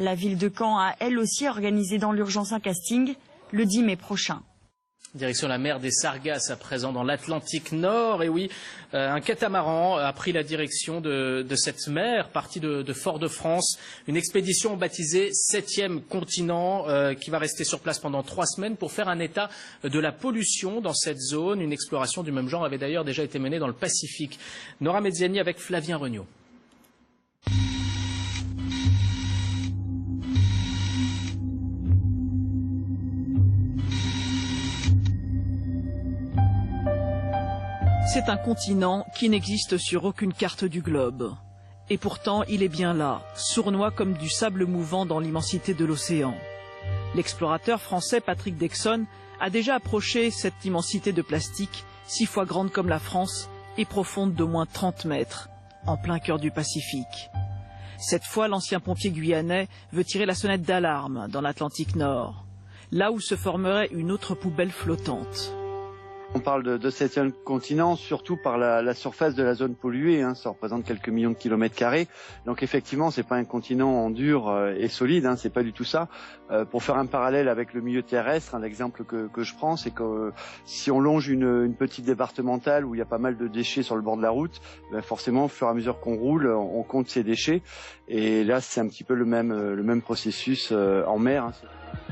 La ville de Caen a elle aussi organisé dans l'urgence un casting le 10 mai prochain. Direction la mer des Sargasses, à présent dans l'Atlantique Nord. Et oui, un catamaran a pris la direction de cette mer, partie de Fort-de-France. Une expédition baptisée 7e continent qui va rester sur place pendant 3 semaines pour faire un état de la pollution dans cette zone. Une exploration du même genre avait d'ailleurs déjà été menée dans le Pacifique. Nora Mezziani avec Flavien Regnault. C'est un continent qui n'existe sur aucune carte du globe. Et pourtant, il est bien là, sournois comme du sable mouvant dans l'immensité de l'océan. L'explorateur français Patrick Dexon a déjà approché cette immensité de plastique, 6 fois grande comme la France et profonde d'au moins 30 mètres, en plein cœur du Pacifique. Cette fois, l'ancien pompier guyanais veut tirer la sonnette d'alarme dans l'Atlantique Nord, là où se formerait une autre poubelle flottante. On parle de 7e continent surtout par la surface de la zone polluée, hein, ça représente quelques millions de kilomètres carrés. Donc effectivement, c'est pas un continent en dur et solide, hein, c'est pas du tout ça. Pour faire un parallèle avec le milieu terrestre, un exemple que je prends, c'est que si on longe une petite départementale où il y a pas mal de déchets sur le bord de la route, ben forcément, au fur et à mesure qu'on roule, on compte ces déchets. Et là, c'est un petit peu le même processus en mer. Hein.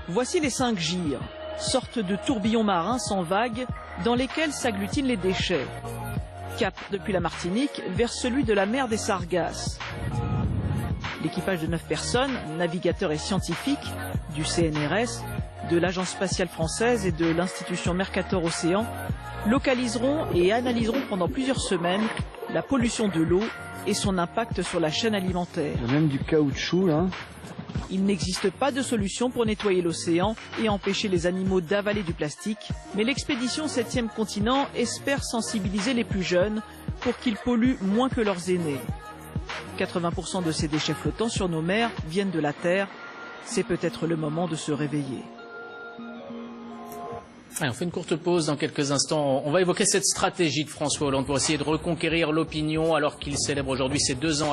Voici les 5 gyres, sorte de tourbillons marins sans vagues dans lesquels s'agglutinent les déchets. Cap depuis la Martinique vers celui de la mer des Sargasses. L'équipage de 9 personnes, navigateurs et scientifiques, du CNRS, de l'Agence spatiale française et de l'institution Mercator Océan, localiseront et analyseront pendant plusieurs semaines la pollution de l'eau et son impact sur la chaîne alimentaire. Il y a même du caoutchouc là. Il n'existe pas de solution pour nettoyer l'océan et empêcher les animaux d'avaler du plastique, mais l'expédition 7e continent espère sensibiliser les plus jeunes pour qu'ils polluent moins que leurs aînés. 80% de ces déchets flottants sur nos mers viennent de la Terre. C'est peut-être le moment de se réveiller. Allez, on fait une courte pause dans quelques instants. On va évoquer cette stratégie de François Hollande pour essayer de reconquérir l'opinion alors qu'il célèbre aujourd'hui ses 2 ans.